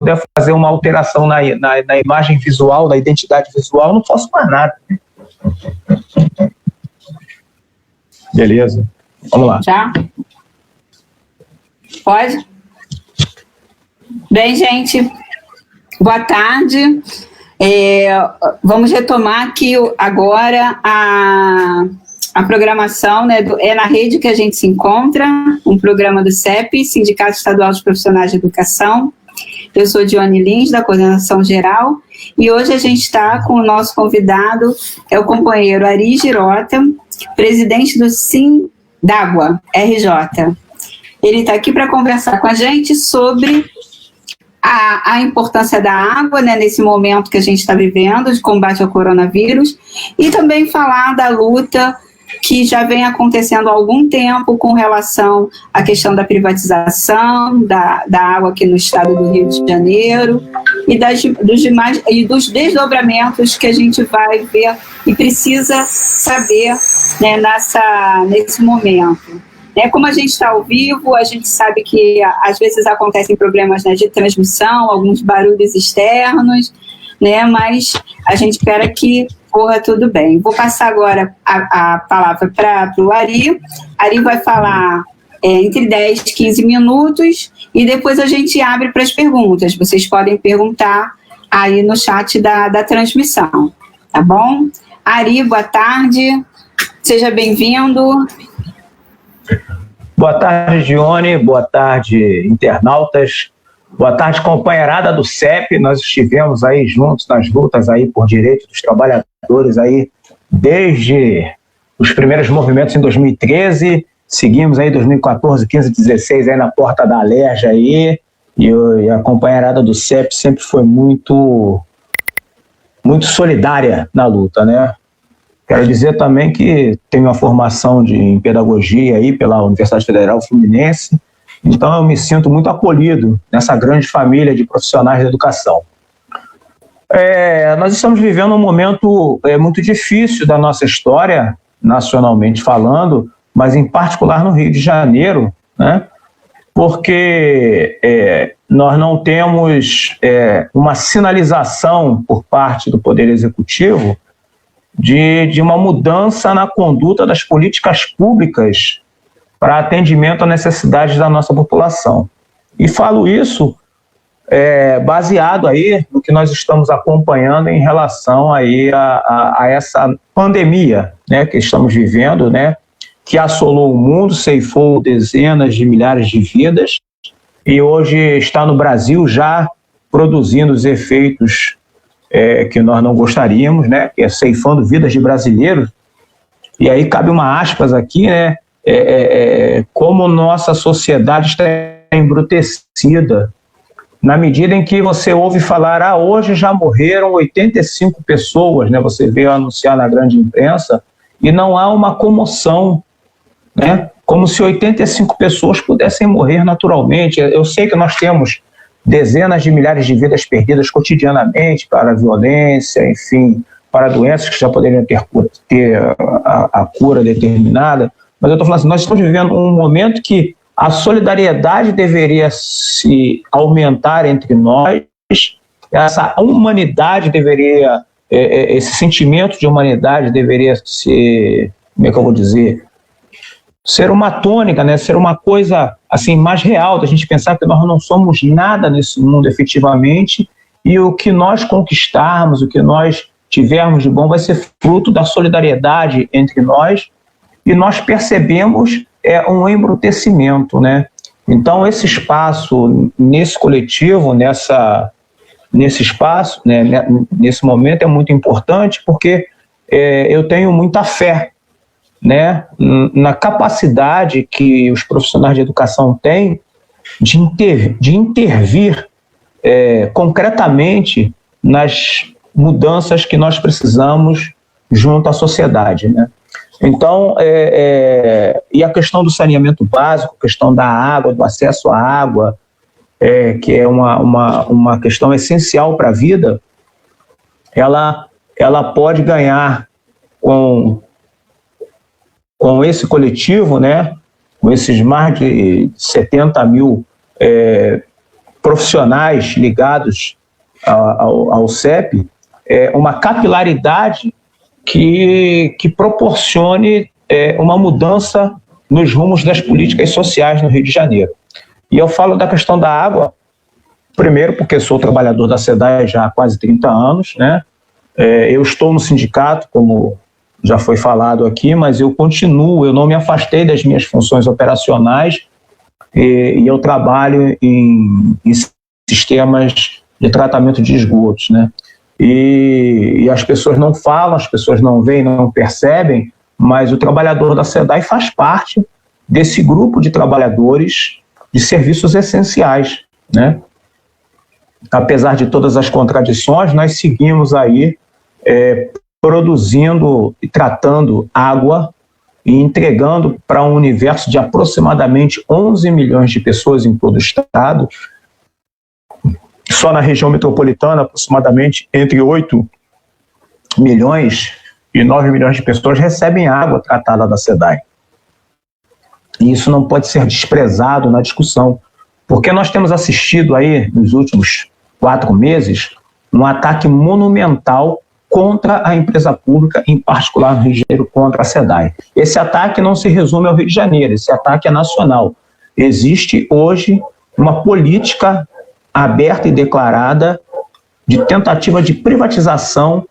puder fazer uma alteração na imagem visual, na identidade visual, não posso mais nada. Beleza. Vamos lá. Já? Pode? Bem, gente, boa tarde. Vamos retomar aqui agora a programação, né, é na rede que a gente se encontra, um programa do CEP, Sindicato Estadual dos Profissionais de Educação. Eu sou Dione Lins, da Coordenação Geral, e hoje a gente está com o nosso convidado, é o companheiro Ari Girota, presidente do Sindagua, RJ. Ele está aqui para conversar com a gente sobre a importância da água, né, nesse momento que a gente está vivendo, de combate ao coronavírus, e também falar da luta que já vem acontecendo há algum tempo com relação à questão da privatização da água aqui no estado do Rio de Janeiro dos desdobramentos que a gente vai ver e precisa saber, né, nesse momento. Como a gente está ao vivo, a gente sabe que às vezes acontecem problemas, né, de transmissão, alguns barulhos externos, né, mas a gente espera que corra tudo bem. Vou passar agora a palavra para o Ari. Ari vai falar entre 10 e 15 minutos e depois a gente abre para as perguntas. Vocês podem perguntar aí no chat da transmissão, tá bom? Ari, boa tarde, seja bem-vindo. Boa tarde, Dione, boa tarde, internautas, boa tarde, companheirada do CEP. Nós estivemos aí juntos nas lutas aí por direito dos trabalhadores aí desde os primeiros movimentos em 2013, seguimos aí 2014, 15, 16 aí na porta da Alerj aí, e a companheirada do CEP sempre foi muito solidária na luta, né? Quero dizer também que tenho uma formação em pedagogia aí pela Universidade Federal Fluminense, então eu me sinto muito acolhido nessa grande família de profissionais da educação. Nós estamos vivendo um momento muito difícil da nossa história, nacionalmente falando, mas em particular no Rio de Janeiro, né? Porque nós não temos uma sinalização por parte do Poder Executivo de uma mudança na conduta das políticas públicas para atendimento às necessidades da nossa população. E falo isso baseado aí no que nós estamos acompanhando em relação aí a essa pandemia, né, que estamos vivendo, né, que assolou o mundo, ceifou dezenas de milhares de vidas e hoje está no Brasil já produzindo os efeitos que nós não gostaríamos, né, que é ceifando vidas de brasileiros. E aí cabe uma aspas aqui, né, como nossa sociedade está embrutecida, na medida em que você ouve falar, hoje já morreram 85 pessoas, né, você vê anunciar na grande imprensa, e não há uma comoção, né, como se 85 pessoas pudessem morrer naturalmente. Eu sei que nós temos dezenas de milhares de vidas perdidas cotidianamente para a violência, enfim, para doenças que já poderiam ter a cura determinada, mas eu estou falando assim, nós estamos vivendo um momento que a solidariedade deveria se aumentar entre nós, essa humanidade deveria, esse sentimento de humanidade deveria ser, como é que eu vou dizer, ser uma tônica, né? Ser uma coisa assim mais real, da gente pensar que nós não somos nada nesse mundo efetivamente e o que nós conquistarmos, o que nós tivermos de bom vai ser fruto da solidariedade entre nós e nós percebemos um embrutecimento, né? Então esse espaço nesse coletivo, nesse espaço, né, nesse momento é muito importante porque eu tenho muita fé, né, na capacidade que os profissionais de educação têm de intervir concretamente nas mudanças que nós precisamos junto à sociedade, né? Então, e a questão do saneamento básico, a questão da água, do acesso à água, que é uma questão essencial para a vida, ela pode ganhar com esse coletivo, né, com esses mais de 70 mil profissionais ligados ao CEP, uma capilaridade que proporcione uma mudança nos rumos das políticas sociais no Rio de Janeiro. E eu falo da questão da água, primeiro porque sou trabalhador da SEDAI já há quase 30 anos, né? Eu estou no sindicato, como já foi falado aqui, mas eu continuo, eu não me afastei das minhas funções operacionais e eu trabalho em sistemas de tratamento de esgotos, né? E as pessoas não falam, as pessoas não veem, não percebem, mas o trabalhador da SEDAI faz parte desse grupo de trabalhadores de serviços essenciais, né? Apesar de todas as contradições, nós seguimos aí produzindo e tratando água e entregando para um universo de aproximadamente 11 milhões de pessoas em todo o estado. Só na região metropolitana, aproximadamente entre 8 milhões e 9 milhões de pessoas recebem água tratada da SEDAI. E isso não pode ser desprezado na discussão, porque nós temos assistido aí, nos últimos 4 meses, um ataque monumental contra a empresa pública, em particular no Rio de Janeiro, contra a SEDAI. Esse ataque não se resume ao Rio de Janeiro, esse ataque é nacional. Existe hoje uma política aberta e declarada de tentativa de privatização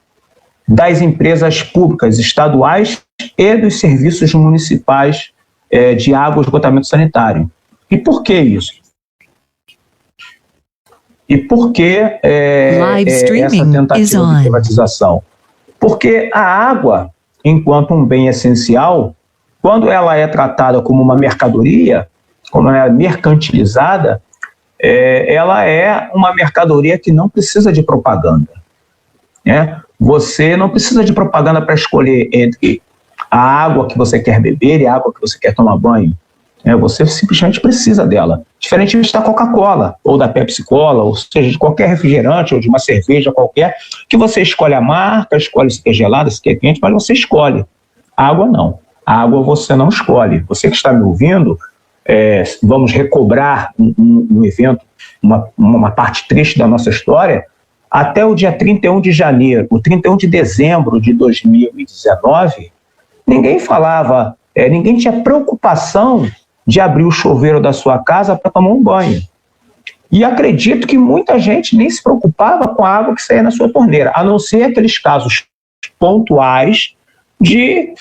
das empresas públicas estaduais e dos serviços municipais de água e esgotamento sanitário. E por que isso? E por que essa tentativa de privatização? Porque a água, enquanto um bem essencial, quando ela é tratada como uma mercadoria, como ela é mercantilizada, ela é uma mercadoria que não precisa de propaganda, né? Você não precisa de propaganda para escolher entre a água que você quer beber e a água que você quer tomar banho. Você simplesmente precisa dela. Diferentemente da Coca-Cola, ou da Pepsi-Cola, ou seja, de qualquer refrigerante, ou de uma cerveja qualquer, que você escolhe a marca, escolhe se quer gelada, se quer quente, mas você escolhe. A água não. A água você não escolhe. Você que está me ouvindo, vamos recobrar um evento, uma parte triste da nossa história. Até o dia 31 de janeiro, o 31 de dezembro de 2019, ninguém falava, ninguém tinha preocupação de abrir o chuveiro da sua casa para tomar um banho. E acredito que muita gente nem se preocupava com a água que saía na sua torneira, a não ser aqueles casos pontuais de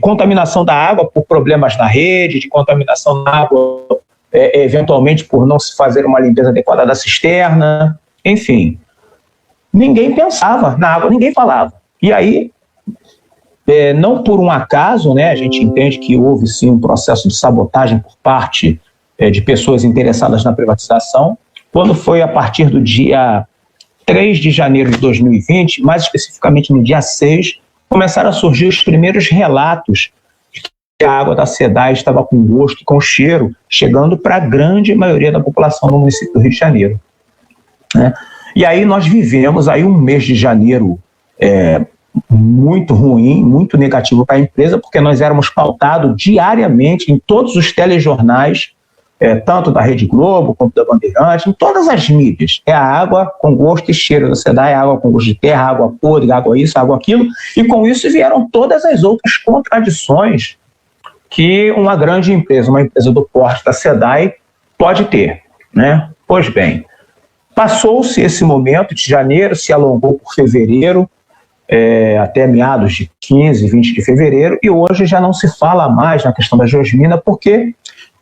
contaminação da água por problemas na rede, de contaminação da água, eventualmente por não se fazer uma limpeza adequada da cisterna, enfim. Ninguém pensava na água, ninguém falava. E aí, não por um acaso, né, a gente entende que houve sim um processo de sabotagem por parte de pessoas interessadas na privatização, quando foi a partir do dia 3 de janeiro de 2020, mais especificamente no dia 6, começaram a surgir os primeiros relatos de que a água da SEDAI estava com gosto e com cheiro, chegando para a grande maioria da população no município do Rio de Janeiro, né? E aí nós vivemos aí um mês de janeiro muito ruim, muito negativo para a empresa, porque nós éramos pautados diariamente em todos os telejornais, tanto da Rede Globo, quanto da Bandeirante, em todas as mídias. É a água com gosto e cheiro da SEDAI, água com gosto de terra, água podre, água isso, água aquilo, e com isso vieram todas as outras contradições que uma grande empresa, uma empresa do porte da SEDAI pode ter, né? Pois bem, passou-se esse momento de janeiro, se alongou por fevereiro, até meados de 15, 20 de fevereiro, e hoje já não se fala mais na questão da geosmina, porque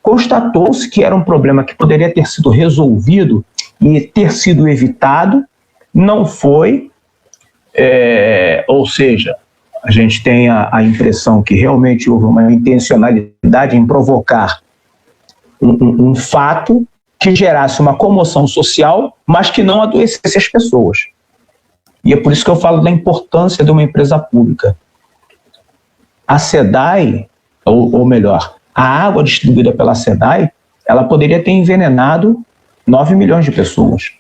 constatou-se que era um problema que poderia ter sido resolvido e ter sido evitado, não foi, ou seja, a gente tem a impressão que realmente houve uma intencionalidade em provocar um fato que gerasse uma comoção social, mas que não adoecesse as pessoas. E é por isso que eu falo da importância de uma empresa pública. A SEDAI, ou melhor, a água distribuída pela SEDAI, ela poderia ter envenenado 9 milhões de pessoas.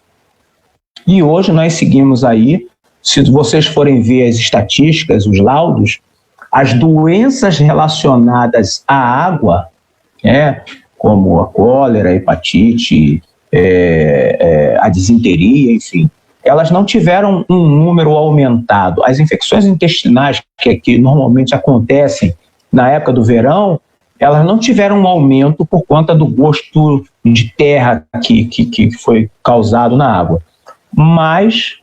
E hoje nós seguimos aí, se vocês forem ver as estatísticas, os laudos, as doenças relacionadas à água, como a cólera, a hepatite, a disenteria, enfim, elas não tiveram um número aumentado. As infecções intestinais que normalmente acontecem na época do verão, elas não tiveram um aumento por conta do gosto de terra que foi causado na água. Mas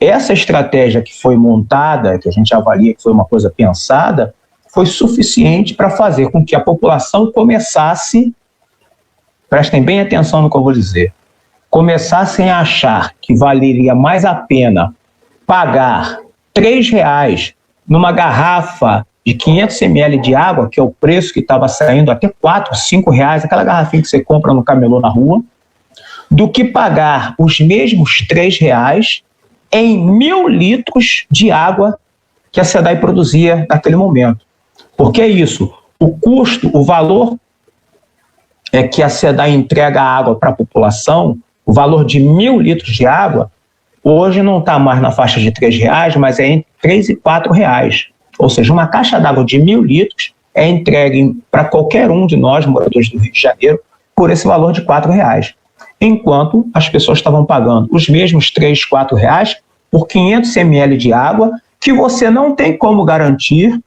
essa estratégia que foi montada, que a gente avalia que foi uma coisa pensada, foi suficiente para fazer com que a população começasse, prestem bem atenção no que eu vou dizer, começassem a achar que valeria mais a pena pagar R$3 numa garrafa de 500 ml de água, que é o preço que estava saindo até R$4, R$5, aquela garrafinha que você compra no camelô na rua, do que pagar os mesmos R$3 em 1.000 litros de água que a SEDAI produzia naquele momento. Porque é isso, o custo, o valor que a SEDAI entrega a água para a população, o valor de 1.000 litros de água, hoje não está mais na faixa de R$3, mas é entre R$3 e R$4. Ou seja, uma caixa d'água de 1.000 litros é entregue para qualquer um de nós, moradores do Rio de Janeiro, por esse valor de R$4. Enquanto as pessoas estavam pagando os mesmos R$3, R$4 por 500 ml de água, que você não tem como garantir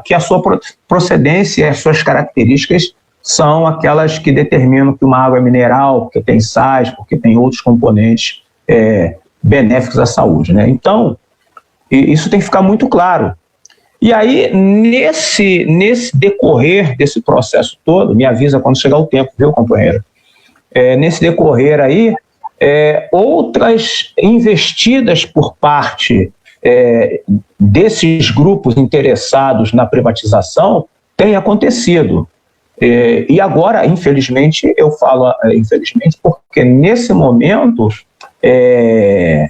que a sua procedência e as suas características são aquelas que determinam que uma água é mineral, porque tem sais, porque tem outros componentes benéficos à saúde, né? Então, isso tem que ficar muito claro. E aí, nesse decorrer desse processo todo, me avisa quando chegar o tempo, viu, companheiro? Nesse decorrer aí, outras investidas por parte desses grupos interessados na privatização têm acontecido. E agora, infelizmente, eu falo infelizmente porque nesse momento é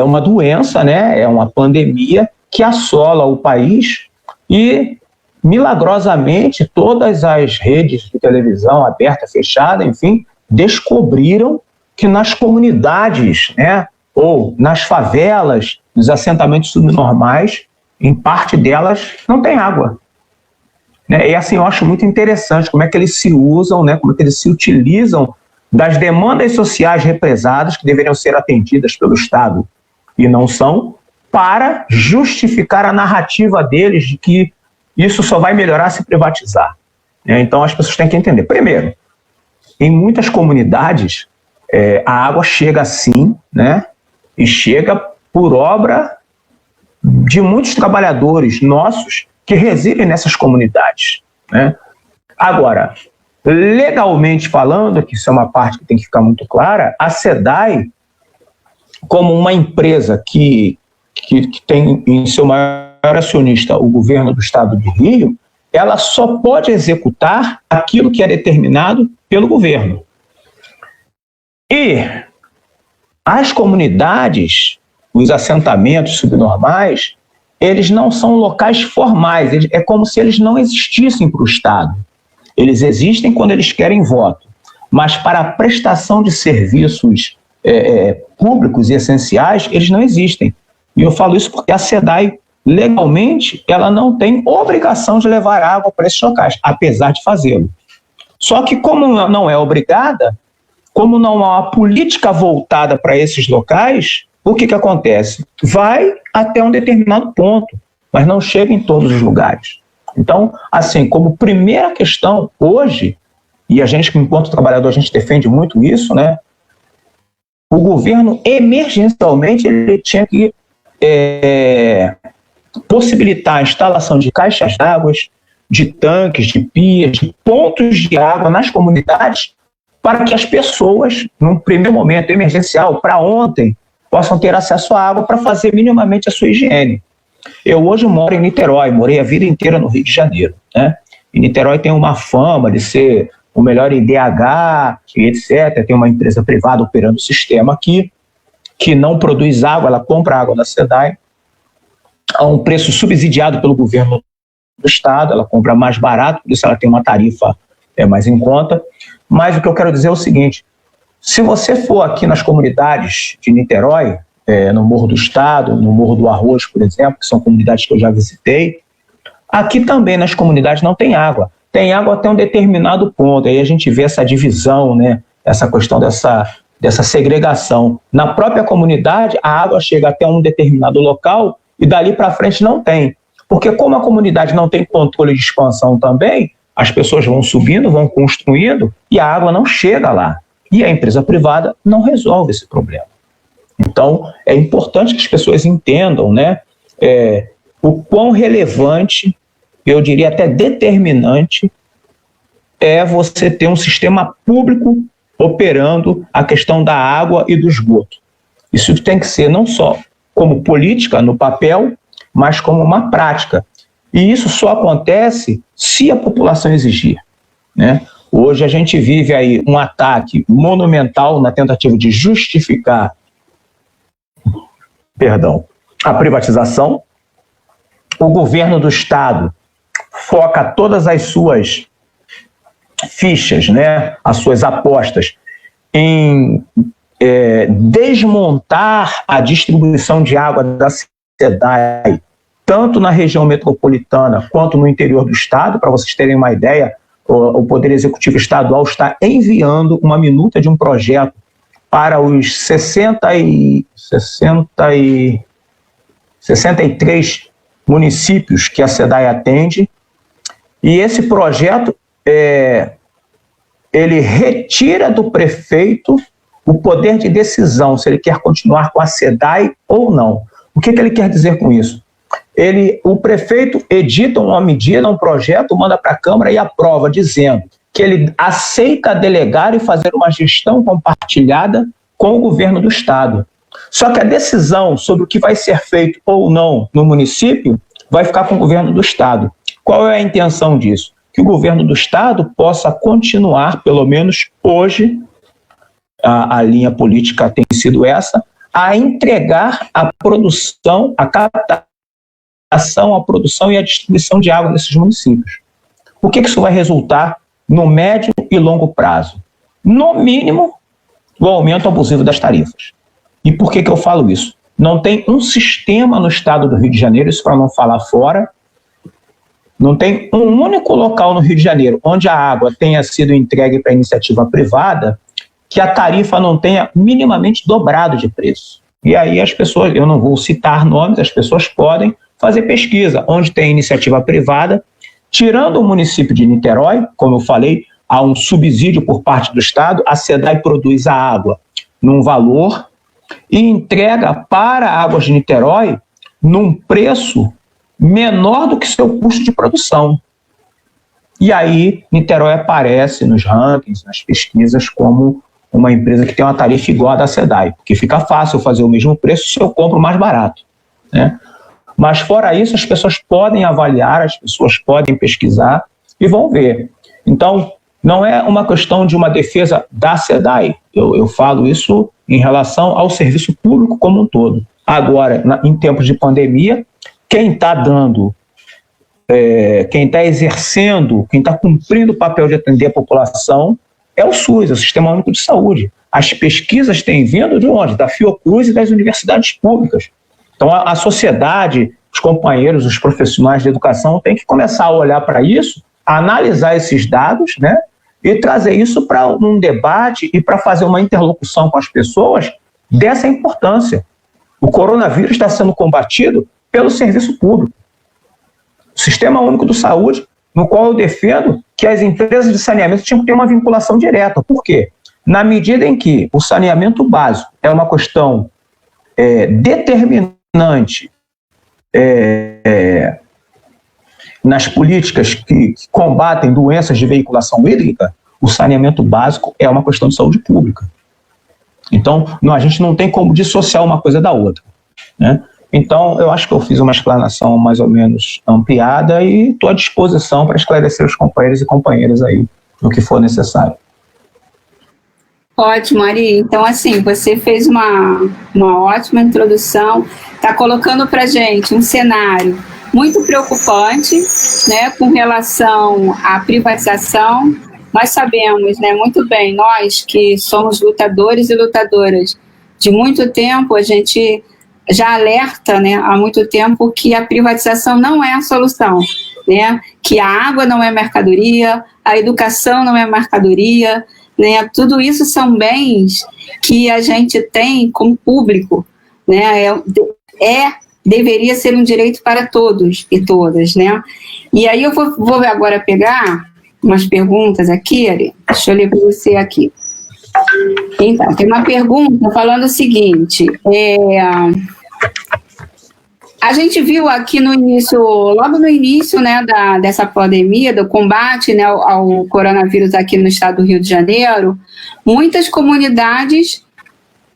uma doença, né? É uma pandemia que assola o país e, milagrosamente, todas as redes de televisão, aberta, fechada, enfim, descobriram que nas comunidades, né, ou nas favelas, nos assentamentos subnormais, em parte delas não tem água. E assim, eu acho muito interessante como é que eles se usam, né, como é que eles se utilizam das demandas sociais represadas que deveriam ser atendidas pelo Estado e não são, para justificar a narrativa deles de que isso só vai melhorar se privatizar. Então as pessoas têm que entender. Primeiro, em muitas comunidades, a água chega assim, né, e chega por obra de muitos trabalhadores nossos que residem nessas comunidades, né? Agora, legalmente falando, que isso é uma parte que tem que ficar muito clara, a SEDAI, como uma empresa que tem em seu maior acionista o governo do estado de Rio, ela só pode executar aquilo que é determinado pelo governo. E as comunidades, os assentamentos subnormais, eles não são locais formais, é como se eles não existissem para o Estado. Eles existem quando eles querem voto, mas para a prestação de serviços públicos e essenciais, eles não existem. E eu falo isso porque a SEDAI, legalmente, ela não tem obrigação de levar água para esses locais, apesar de fazê-lo. Só que como não é obrigada, como não há uma política voltada para esses locais, o que acontece? Vai até um determinado ponto, mas não chega em todos os lugares. Então, assim, como primeira questão, hoje, e a gente, enquanto trabalhador, a gente defende muito isso, né? O governo, emergencialmente, ele tinha que possibilitar a instalação de caixas d'água, de tanques, de pias, de pontos de água nas comunidades, para que as pessoas, num primeiro momento emergencial, para ontem, possam ter acesso à água para fazer minimamente a sua higiene. Eu hoje moro em Niterói, morei a vida inteira no Rio de Janeiro, né? E Niterói tem uma fama de ser o melhor em DH, etc. Tem uma empresa privada operando o sistema aqui, que não produz água, ela compra água da SEDAI a um preço subsidiado pelo governo do estado, ela compra mais barato, por isso ela tem uma tarifa mais em conta. Mas o que eu quero dizer é o seguinte: se você for aqui nas comunidades de Niterói, no Morro do Estado, no Morro do Arroz, por exemplo, que são comunidades que eu já visitei, aqui também nas comunidades não tem água. tem água até um determinado ponto. Aí a gente vê essa divisão, né? Essa questão dessa segregação. Na própria comunidade, a água chega até um determinado local e dali para frente não tem. Porque como a comunidade não tem controle de expansão também, as pessoas vão subindo, vão construindo e a água não chega lá. E a empresa privada não resolve esse problema. Então, é importante que as pessoas entendam, né, o quão relevante, eu diria até determinante, é você ter um sistema público operando a questão da água e do esgoto. Isso tem que ser não só como política no papel, mas como uma prática. E isso só acontece se a população exigir, né? Hoje a gente vive aí um ataque monumental na tentativa de justificar, a privatização. O governo do Estado foca todas as suas fichas, né, as suas apostas em desmontar a distribuição de água da SEDAI, tanto na região metropolitana quanto no interior do Estado. Para vocês terem uma ideia, o Poder Executivo Estadual está enviando uma minuta de um projeto para os 63 municípios que a SEDAI atende, e esse projeto ele retira do prefeito o poder de decisão se ele quer continuar com a SEDAI ou não. O que ele quer dizer com isso? O prefeito edita uma medida, um projeto, manda para a Câmara e aprova, dizendo que ele aceita delegar e fazer uma gestão compartilhada com o governo do Estado. Só que a decisão sobre o que vai ser feito ou não no município vai ficar com o governo do Estado. Qual é a intenção disso? Que o governo do Estado possa continuar, pelo menos hoje, a linha política tem sido essa, a entregar a produção, a captação, a produção e a distribuição de água nesses municípios. O que isso vai resultar no médio e longo prazo? No mínimo, o aumento abusivo das tarifas. E por que eu falo isso? Não tem um sistema no estado do Rio de Janeiro, isso para não falar fora, não tem um único local no Rio de Janeiro onde a água tenha sido entregue para iniciativa privada que a tarifa não tenha minimamente dobrado de preço. E aí as pessoas, eu não vou citar nomes, as pessoas podem fazer pesquisa onde tem iniciativa privada, tirando o município de Niterói, como eu falei, há um subsídio por parte do Estado, a SEDAI produz a água num valor e entrega para Águas de Niterói num preço menor do que seu custo de produção. E aí Niterói aparece nos rankings, nas pesquisas, como uma empresa que tem uma tarifa igual à da SEDAI, porque fica fácil fazer o mesmo preço se eu compro mais barato, né? Mas fora isso, as pessoas podem avaliar, as pessoas podem pesquisar e vão ver. Então, não é uma questão de uma defesa da SEDAI, eu falo isso em relação ao serviço público como um todo. Agora, em tempos de pandemia, quem está dando, quem está exercendo, quem está cumprindo o papel de atender a população é o SUS, é o Sistema Único de Saúde. As pesquisas têm vindo de onde? Da Fiocruz e das universidades públicas. Então, a sociedade, os companheiros, os profissionais de educação têm que começar a olhar para isso, a analisar esses dados, né, e trazer isso para um debate e para fazer uma interlocução com as pessoas dessa importância. O coronavírus está sendo combatido pelo serviço público. O Sistema Único de Saúde, no qual eu defendo que as empresas de saneamento tinham que ter uma vinculação direta. Por quê? Na medida em que o saneamento básico é uma questão determinante nas políticas que combatem doenças de veiculação hídrica, o saneamento básico é uma questão de saúde pública. Então, a gente não tem como dissociar uma coisa da outra, né? Então, eu acho que eu fiz uma explanação mais ou menos ampliada e estou à disposição para esclarecer os companheiros e companheiras aí no que for necessário. Ótimo, Ari. Então, assim, você fez uma ótima introdução, está colocando para a gente um cenário muito preocupante, né, com relação à privatização. Nós sabemos, né, muito bem, nós que somos lutadores e lutadoras de muito tempo, a gente já alerta, né, há muito tempo que a privatização não é a solução. né? Que a água não é mercadoria, a educação não é mercadoria, né? Tudo isso são bens que a gente tem como público, né? Deveria ser um direito para todos e todas, né? E aí eu vou agora pegar umas perguntas aqui, Ari. Deixa eu ler para você aqui. Então, tem uma pergunta falando o seguinte, a gente viu aqui no início, logo no início, né, dessa pandemia, do combate, né, ao coronavírus aqui no estado do Rio de Janeiro, muitas comunidades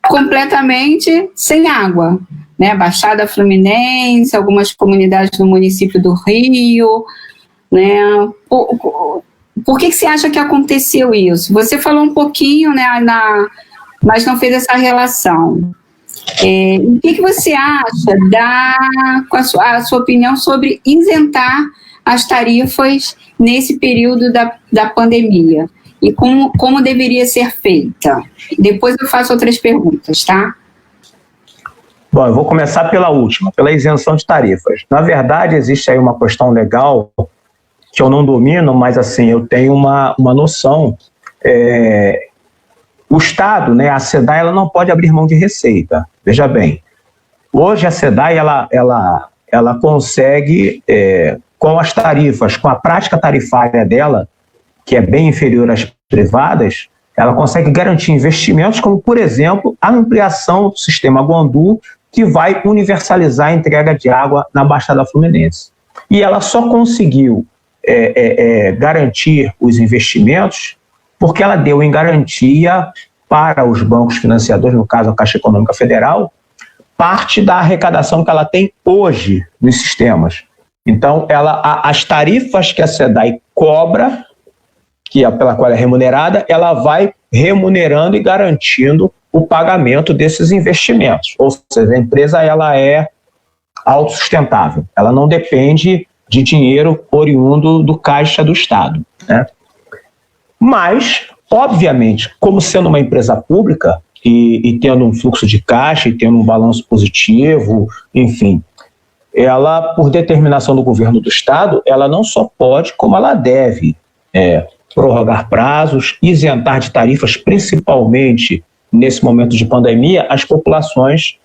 completamente sem água, né, Baixada Fluminense, algumas comunidades do município do Rio, né, por que você acha que aconteceu isso? Você falou um pouquinho, né, mas não fez essa relação. O que você acha, com a sua opinião, sobre isentar as tarifas nesse período da pandemia? E como deveria ser feita? Depois eu faço outras perguntas, tá? Bom, eu vou começar pela última, pela isenção de tarifas. Na verdade, existe aí uma questão legal que eu não domino, mas assim, eu tenho uma noção. O Estado, né, a SEDAI, ela não pode abrir mão de receita. Veja bem, hoje a SEDAI, ela consegue, com as tarifas, com a prática tarifária dela, que é bem inferior às privadas, ela consegue garantir investimentos como, por exemplo, a ampliação do sistema Guandu, que vai universalizar a entrega de água na Baixada Fluminense. E ela só conseguiu garantir os investimentos porque ela deu em garantia para os bancos financiadores, no caso a Caixa Econômica Federal, parte da arrecadação que ela tem hoje nos sistemas. Então, as tarifas que a SEDAI cobra, pela qual é remunerada, ela vai remunerando e garantindo o pagamento desses investimentos. Ou seja, a empresa ela é autossustentável, ela não depende de dinheiro oriundo do caixa do Estado, né? Mas, obviamente, como sendo uma empresa pública e tendo um fluxo de caixa e tendo um balanço positivo, enfim, ela, por determinação do governo do Estado, ela não só pode, como ela deve prorrogar prazos, isentar de tarifas, principalmente nesse momento de pandemia, as populações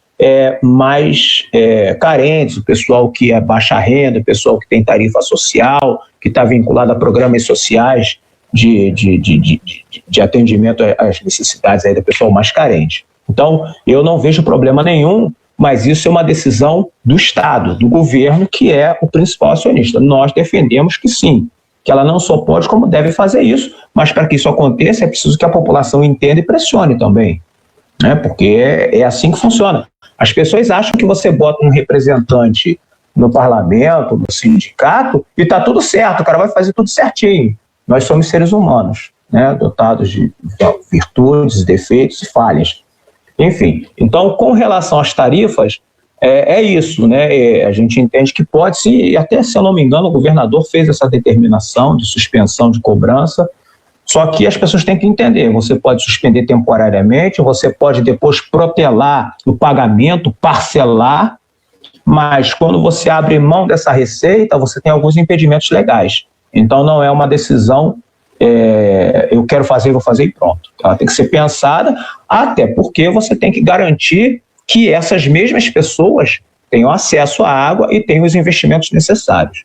mais carentes, o pessoal que é baixa renda, o pessoal que tem tarifa social, que está vinculado a programas sociais de atendimento às necessidades aí do pessoal mais carente. Então, eu não vejo problema nenhum, mas isso é uma decisão do Estado, do governo, que é o principal acionista. Nós defendemos que sim, que ela não só pode, como deve fazer isso, mas para que isso aconteça é preciso que a população entenda e pressione também, né? Porque é assim que funciona. As pessoas acham que você bota um representante no parlamento, no sindicato, e está tudo certo, o cara vai fazer tudo certinho. Nós somos seres humanos, né? Dotados de virtudes, defeitos e falhas. Enfim, então, com relação às tarifas, é isso, né? A gente entende que pode-se, e até se eu não me engano, o governador fez essa determinação de suspensão de cobrança, só que as pessoas têm que entender, você pode suspender temporariamente, você pode depois protelar o pagamento, parcelar, mas quando você abre mão dessa receita, você tem alguns impedimentos legais. Então não é uma decisão, eu quero fazer, vou fazer e pronto. Ela tem que ser pensada, até porque você tem que garantir que essas mesmas pessoas tenham acesso à água e tenham os investimentos necessários.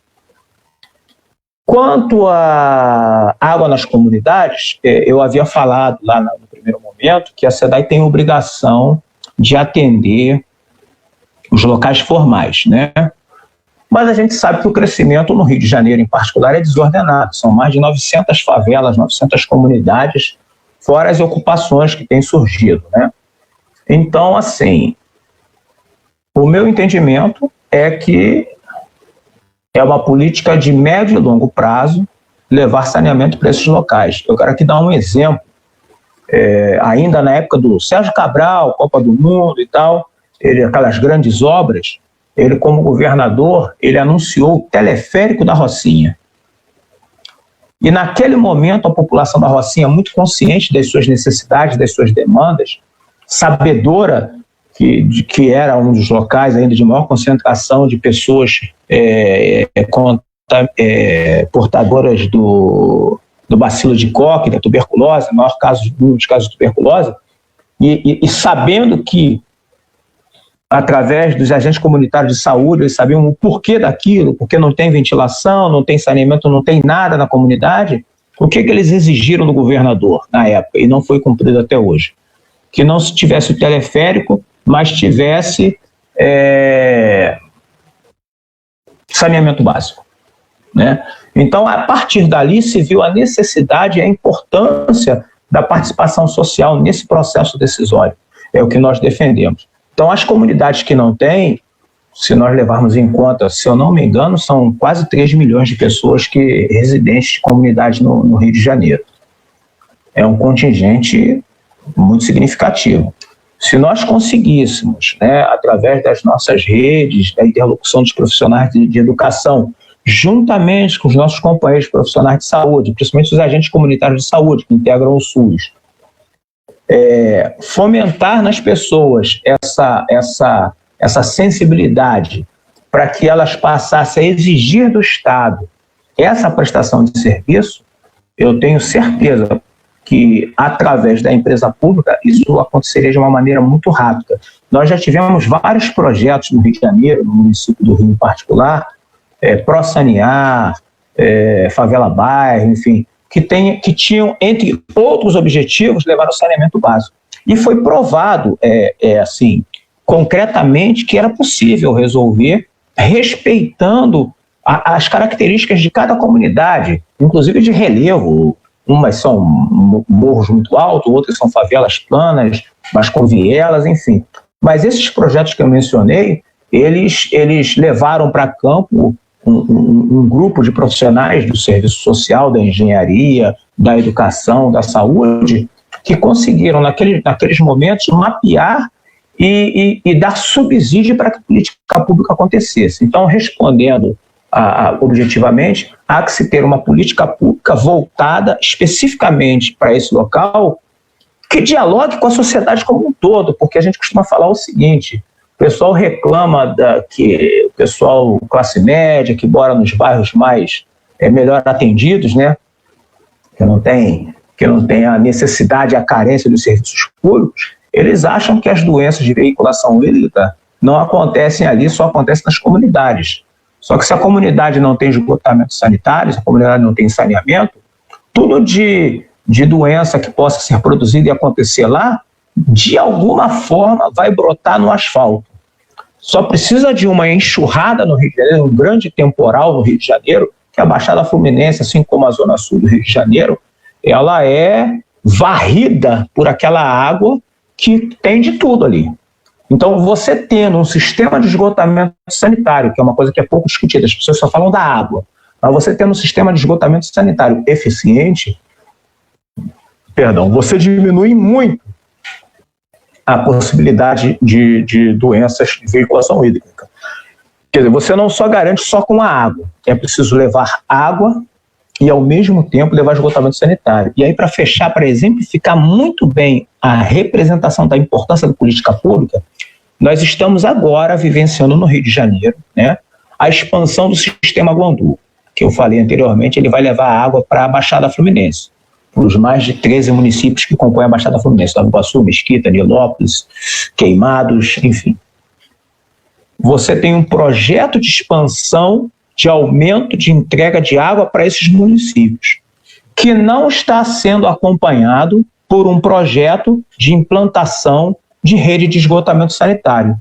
Quanto à água nas comunidades, eu havia falado lá no primeiro momento que a SEDAI tem obrigação de atender os locais formais, né? Mas a gente sabe que o crescimento no Rio de Janeiro, em particular, é desordenado. São mais de 900 favelas, 900 comunidades, fora as ocupações que têm surgido, né? Então, assim, o meu entendimento é que é uma política de médio e longo prazo levar saneamento para esses locais. Eu quero aqui dar um exemplo. Ainda na época do Sérgio Cabral, Copa do Mundo e tal, aquelas grandes obras, ele, como governador, ele anunciou o teleférico da Rocinha. E naquele momento a população da Rocinha, muito consciente das suas necessidades, das suas demandas, sabedora que era um dos locais ainda de maior concentração de pessoas com portadoras do bacilo de Koch, da tuberculose, o maior número de casos de tuberculose, e sabendo que, através dos agentes comunitários de saúde, eles sabiam o porquê daquilo, porque não tem ventilação, não tem saneamento, não tem nada na comunidade, o que eles exigiram do governador na época, e não foi cumprido até hoje? Que não se tivesse o teleférico, mas tivesse saneamento básico, né? Então, a partir dali se viu a necessidade e a importância da participação social nesse processo decisório. É o que nós defendemos. Então, as comunidades que não têm, se nós levarmos em conta, se eu não me engano, são quase 3 milhões de pessoas residentes de comunidades no Rio de Janeiro. É um contingente muito significativo. Se nós conseguíssemos, né, através das nossas redes, da interlocução dos profissionais de educação, juntamente com os nossos companheiros profissionais de saúde, principalmente os agentes comunitários de saúde que integram o SUS, fomentar nas pessoas essa sensibilidade para que elas passassem a exigir do Estado essa prestação de serviço, eu tenho certeza que, através da empresa pública, isso aconteceria de uma maneira muito rápida. Nós já tivemos vários projetos no Rio de Janeiro, no município do Rio em particular, Pró-Sanear, Favela Bairro, enfim, que tinham, entre outros objetivos, levar ao saneamento básico. E foi provado, assim, concretamente, que era possível resolver respeitando as características de cada comunidade, inclusive de relevo. Umas são morros muito altos, outras são favelas planas, mas com vielas, enfim. Mas esses projetos que eu mencionei, eles levaram para campo um grupo de profissionais do serviço social, da engenharia, da educação, da saúde, que conseguiram, naqueles momentos, mapear e dar subsídio para que a política pública acontecesse. Então, respondendo objetivamente, há que se ter uma política pública voltada especificamente para esse local, que dialogue com a sociedade como um todo, porque a gente costuma falar o seguinte: o pessoal reclama que o pessoal classe média, que mora nos bairros mais melhor atendidos, né, que não tem a necessidade e a carência dos serviços públicos, eles acham que as doenças de veiculação hídrica não acontecem ali, só acontecem nas comunidades. Só que se a comunidade não tem esgotamento sanitário, se a comunidade não tem saneamento, tudo de doença que possa ser produzida e acontecer lá, de alguma forma vai brotar no asfalto. Só precisa de uma enxurrada no Rio de Janeiro, um grande temporal no Rio de Janeiro, que a Baixada Fluminense, assim como a Zona Sul do Rio de Janeiro, ela é varrida por aquela água que tem de tudo ali. Então, você tendo um sistema de esgotamento sanitário, que é uma coisa que é pouco discutida, as pessoas só falam da água, mas você tendo um sistema de esgotamento sanitário eficiente, você diminui muito a possibilidade de doenças de veiculação hídrica. Quer dizer, você não só garante só com a água, é preciso levar água e, ao mesmo tempo, levar esgotamento sanitário. E aí, para fechar, para exemplificar muito bem a representação da importância da política pública, nós estamos agora vivenciando no Rio de Janeiro, né, a expansão do sistema Guandu, que eu falei anteriormente. Ele vai levar água para a Baixada Fluminense, para os mais de 13 municípios que compõem a Baixada Fluminense: Nova Iguaçu, Mesquita, Nilópolis, Queimados, enfim. Você tem um projeto de expansão, de aumento de entrega de água para esses municípios, que não está sendo acompanhado por um projeto de implantação de rede de esgotamento sanitário.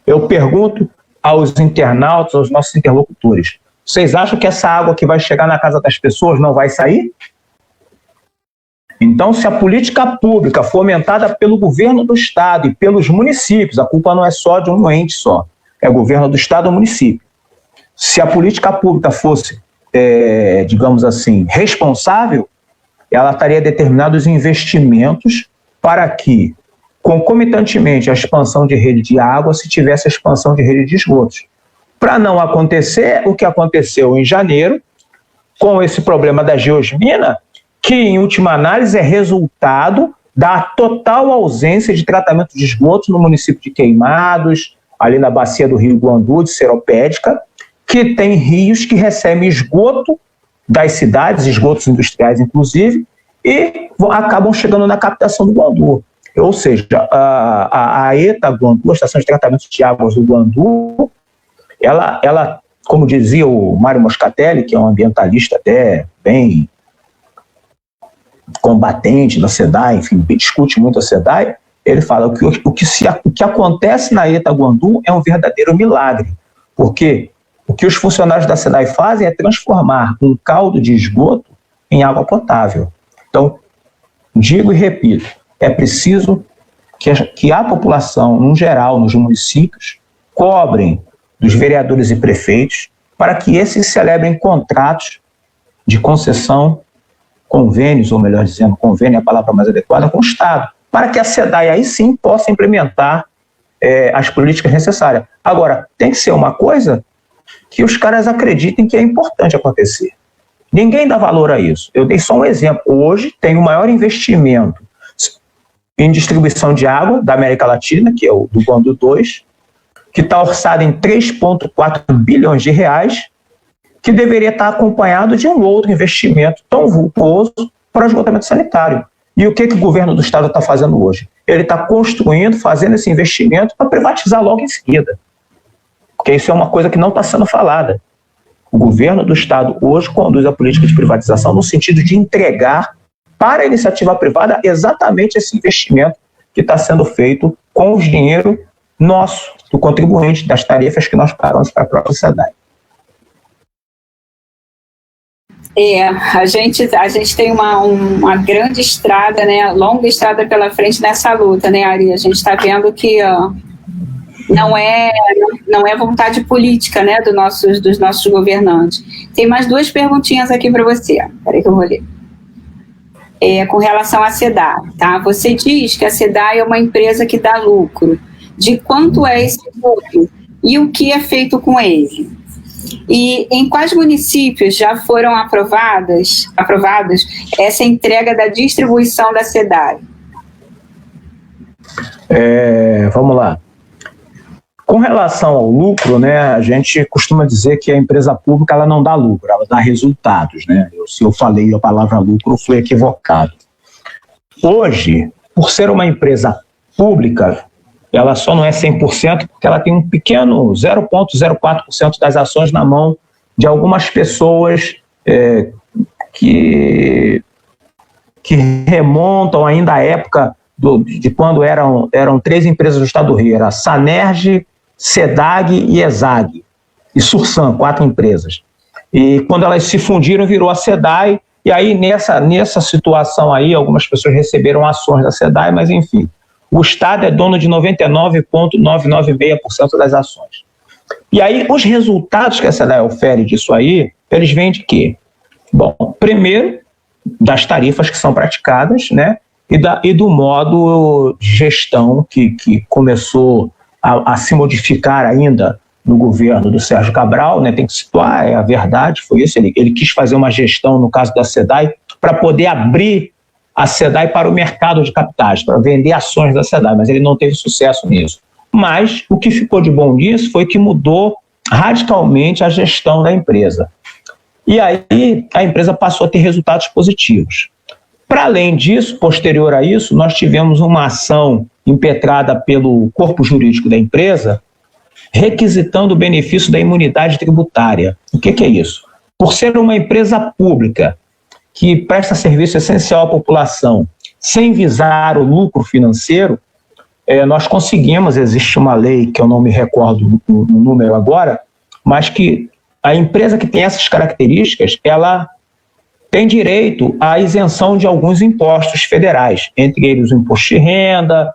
Eu pergunto aos internautas, aos nossos interlocutores: vocês acham que essa água que vai chegar na casa das pessoas não vai sair? Então, se a política pública fomentada pelo governo do Estado e pelos municípios, a culpa não é só de um ente só, é o governo do Estado e o município. Se a política pública fosse, digamos assim, responsável, ela estaria determinando os investimentos para que, concomitantemente à expansão de rede de água, se tivesse a expansão de rede de esgotos. Para não acontecer o que aconteceu em janeiro, com esse problema da geosmina, que, em última análise, é resultado da total ausência de tratamento de esgotos no município de Queimados, ali na bacia do Rio Guandu, de Seropédica, que tem rios que recebem esgoto das cidades, esgotos industriais inclusive, e acabam chegando na captação do Guandu. Ou seja, a ETA Guandu, a Estação de Tratamento de Águas do Guandu, ela, como dizia o Mário Moscatelli, que é um ambientalista até bem combatente da SEDAI, enfim, discute muito a SEDAI, ele fala que o que acontece na ETA Guandu é um verdadeiro milagre, porque o que os funcionários da SEDAI fazem é transformar um caldo de esgoto em água potável. Então, digo e repito, é preciso que a população, no geral, nos municípios, cobrem dos vereadores e prefeitos para que esses celebrem contratos de concessão, convênios, ou melhor dizendo, convênio é a palavra mais adequada, com o Estado, para que a SEDAI aí sim possa implementar as políticas necessárias. Agora, tem que ser uma coisa que os caras acreditem que é importante acontecer. Ninguém dá valor a isso. Eu dei só um exemplo. Hoje tem o maior investimento em distribuição de água da América Latina, que é o do Guandu 2, que está orçado em 3,4 bilhões de reais, que deveria estar acompanhado de um outro investimento tão vultuoso para o esgotamento sanitário. E o que o governo do Estado está fazendo hoje? Ele está construindo, fazendo esse investimento para privatizar logo em seguida. Porque isso é uma coisa que não está sendo falada. O governo do Estado hoje conduz a política de privatização no sentido de entregar para a iniciativa privada exatamente esse investimento que está sendo feito com o dinheiro nosso, do contribuinte, das tarefas que nós pagamos para a própria SEDAI. A gente tem uma grande estrada, né, longa estrada pela frente nessa luta, né, Ari? A gente está vendo que não é vontade política, né, dos nossos governantes. Tem mais duas perguntinhas aqui para você. Peraí que eu vou ler. Com relação à SEDAI, tá? Você diz que a SEDAI é uma empresa que dá lucro. De quanto é esse lucro? E o que é feito com ele? E em quais municípios já foram aprovadas essa entrega da distribuição da SEDAI? Vamos lá. Com relação ao lucro, né, a gente costuma dizer que a empresa pública ela não dá lucro, ela dá resultados, né? Se eu falei a palavra lucro, fui equivocado. Hoje, por ser uma empresa pública, ela só não é 100% porque ela tem um pequeno 0,04% das ações na mão de algumas pessoas que remontam ainda à época de quando eram 3 empresas do Estado do Rio, era Sanerj, SEDAG e ESAG, e Sursan, 4 empresas. E quando elas se fundiram, virou a SEDAI, e aí nessa situação aí, algumas pessoas receberam ações da SEDAI, mas enfim, o Estado é dono de 99,996% das ações. E aí, os resultados que a SEDAI ofere disso aí, eles vêm de quê? Bom, primeiro, das tarifas que são praticadas, né, e do modo de gestão que começou a se modificar ainda no governo do Sérgio Cabral, né, tem que situar, é a verdade, foi isso, ele quis fazer uma gestão, no caso da SEDAI, para poder abrir a SEDAI para o mercado de capitais, para vender ações da SEDAI, mas ele não teve sucesso nisso. Mas o que ficou de bom nisso foi que mudou radicalmente a gestão da empresa. E aí a empresa passou a ter resultados positivos. Para além disso, posterior a isso, nós tivemos uma ação impetrada pelo corpo jurídico da empresa, requisitando o benefício da imunidade tributária. O que é isso? Por ser uma empresa pública que presta serviço essencial à população, sem visar o lucro financeiro, nós conseguimos, existe uma lei que eu não me recordo o número agora, mas que a empresa que tem essas características, ela tem direito à isenção de alguns impostos federais, entre eles o imposto de renda,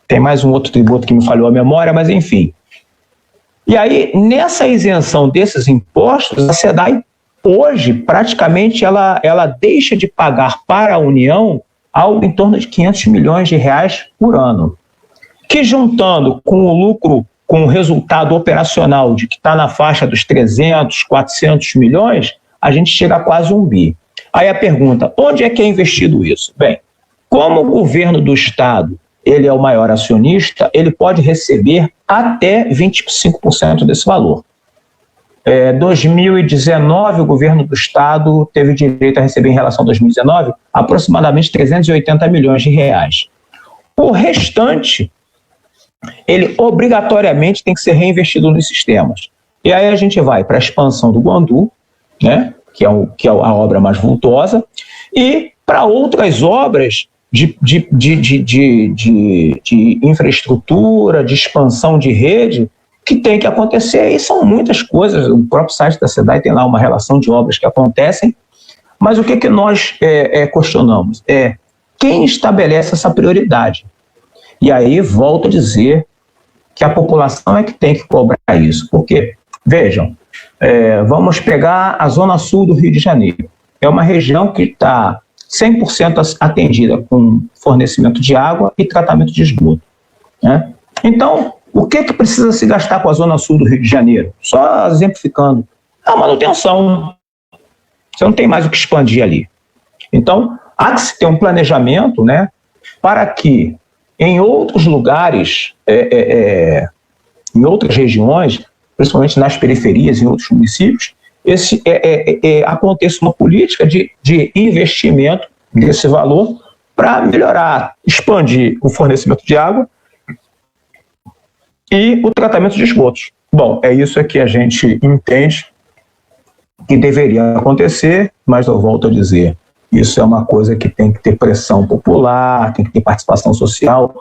tem mais um outro tributo que me falhou a memória, mas enfim. E aí, nessa isenção desses impostos, a SEDAI, hoje, praticamente, ela deixa de pagar para a União algo em torno de 500 milhões de reais por ano. Que, juntando com o lucro, com o resultado operacional de que está na faixa dos 300, 400 milhões, a gente chega a quase 1 bi. Aí a pergunta, onde é que é investido isso? Bem, como o governo do Estado ele é o maior acionista, ele pode receber até 25% desse valor. 2019, o governo do estado teve direito a receber, em relação a 2019, aproximadamente 380 milhões de reais. O restante, ele obrigatoriamente tem que ser reinvestido nos sistemas. E aí a gente vai para a expansão do Guandu, né, que é a obra mais vultosa, e para outras obras de infraestrutura, de expansão de rede, que tem que acontecer, e são muitas coisas. O próprio site da SEDAI tem lá uma relação de obras que acontecem, mas o que nós questionamos? Quem estabelece essa prioridade? E aí, volto a dizer que a população é que tem que cobrar isso, porque, vejam, vamos pegar a Zona Sul do Rio de Janeiro, é uma região que está 100% atendida com fornecimento de água e tratamento de esgoto, né? Então, o que precisa se gastar com a Zona Sul do Rio de Janeiro? Só exemplificando, a manutenção. Você não tem mais o que expandir ali. Então, há que se ter um planejamento, né, para que em outros lugares, em outras regiões, principalmente nas periferias, em outros municípios, aconteça uma política de investimento desse valor para melhorar, expandir o fornecimento de água e o tratamento de esgotos. Bom, é isso que a gente entende que deveria acontecer, mas eu volto a dizer, isso é uma coisa que tem que ter pressão popular, tem que ter participação social.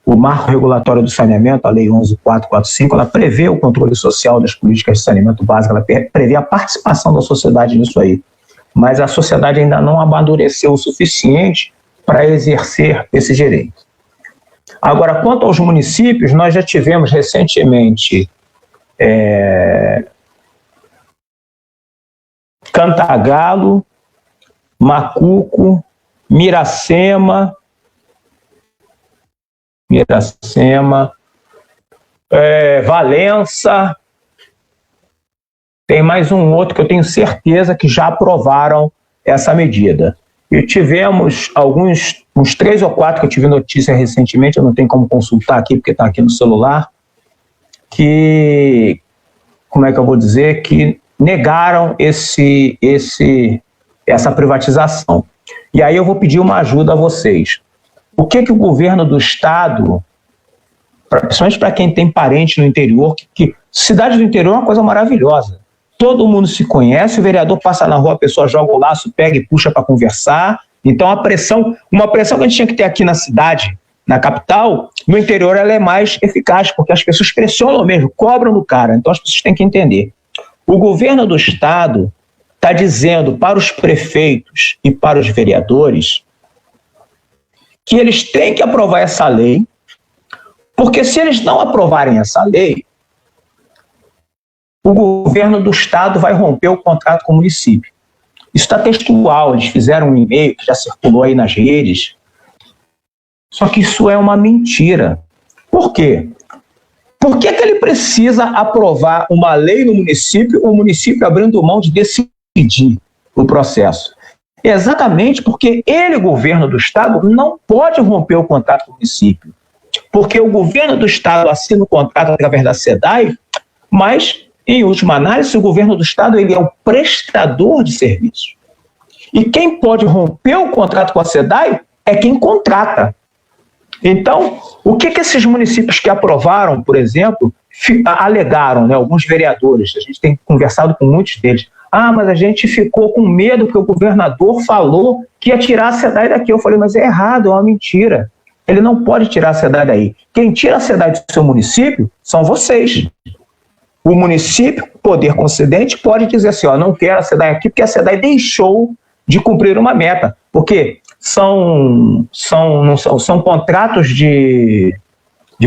O marco regulatório do saneamento, a Lei 11.445, ela prevê o controle social das políticas de saneamento básico, ela prevê a participação da sociedade nisso aí. Mas a sociedade ainda não amadureceu o suficiente para exercer esse direito. Agora, quanto aos municípios, nós já tivemos recentemente Cantagalo, Macuco, Miracema, Valença, tem mais um outro que eu tenho certeza que já aprovaram essa medida. E tivemos uns 3 ou 4 que eu tive notícia recentemente, eu não tenho como consultar aqui porque está aqui no celular, que, como é que eu vou dizer, que negaram essa privatização. E aí eu vou pedir uma ajuda a vocês. O que o governo do estado, principalmente para quem tem parente no interior, que cidade do interior é uma coisa maravilhosa. Todo mundo se conhece, o vereador passa na rua, a pessoa joga o laço, pega e puxa para conversar. Então uma pressão que a gente tinha que ter aqui na cidade, na capital, no interior ela é mais eficaz, porque as pessoas pressionam mesmo, cobram do cara. Então as pessoas têm que entender. O governo do estado está dizendo para os prefeitos e para os vereadores que eles têm que aprovar essa lei, porque se eles não aprovarem essa lei, o governo do estado vai romper o contrato com o município. Isso está textual, eles fizeram um e-mail que já circulou aí nas redes. Só que isso é uma mentira. Por quê? Por que ele precisa aprovar uma lei no município, o município abrindo mão de decidir o processo? Exatamente porque ele, governo do estado, não pode romper o contrato com o município. Porque o governo do estado assina o contrato através da SEDAI, mas, em última análise, o governo do estado ele é o prestador de serviço. E quem pode romper o contrato com a SEDAI é quem contrata. Então, o que esses municípios que aprovaram, por exemplo, alegaram, né, alguns vereadores, a gente tem conversado com muitos deles, mas a gente ficou com medo porque o governador falou que ia tirar a SEDAI daqui. Eu falei, mas é errado, é uma mentira. Ele não pode tirar a SEDAI daí. Quem tira a SEDAI do seu município são vocês. O município, poder concedente, pode dizer assim, não quero a SEDAI aqui porque a SEDAI deixou de cumprir uma meta. Porque são contratos de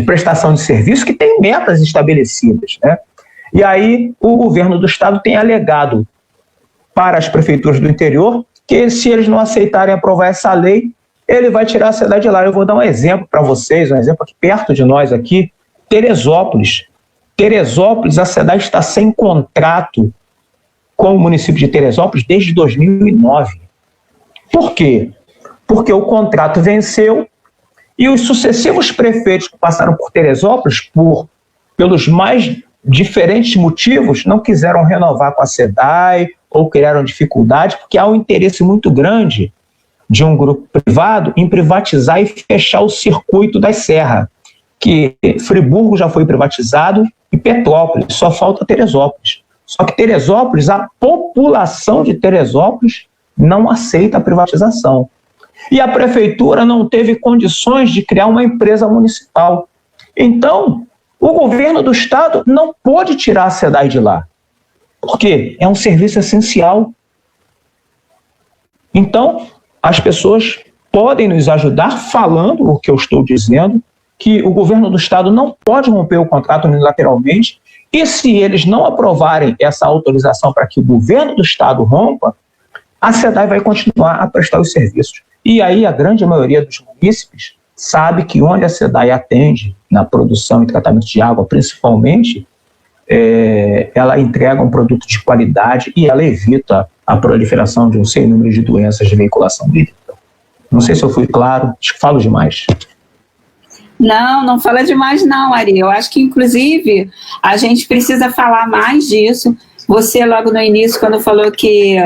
prestação de serviço que têm metas estabelecidas, né? E aí o governo do estado tem alegado para as prefeituras do interior que se eles não aceitarem aprovar essa lei, ele vai tirar a SEDAI de lá. Eu vou dar um exemplo para vocês, um exemplo aqui perto de nós aqui, Teresópolis. Teresópolis, a SEDAI está sem contrato com o município de Teresópolis desde 2009. Por quê? Porque o contrato venceu E os sucessivos prefeitos que passaram por Teresópolis, pelos mais diferentes motivos, não quiseram renovar com a SEDAI ou criaram dificuldade, porque há um interesse muito grande de um grupo privado em privatizar e fechar o circuito das serras, que Friburgo já foi privatizado e Petrópolis, só falta Teresópolis. Só que Teresópolis, a população de Teresópolis não aceita a privatização. E a prefeitura não teve condições de criar uma empresa municipal. Então, o governo do estado não pôde tirar a SEDAI de lá, porque é um serviço essencial. Então, as pessoas podem nos ajudar falando o que eu estou dizendo, que o governo do estado não pode romper o contrato unilateralmente, e se eles não aprovarem essa autorização para que o governo do estado rompa, a SEDAI vai continuar a prestar os serviços. E aí a grande maioria dos munícipes sabe que onde a SEDAI atende na produção e tratamento de água, principalmente, ela entrega um produto de qualidade e ela evita a proliferação de um sem número de doenças de veiculação hídrica. Não sei se eu fui claro, acho que falo demais. Não fala demais não, Ari. Eu acho que, inclusive, a gente precisa falar mais disso. Você, logo no início, quando falou que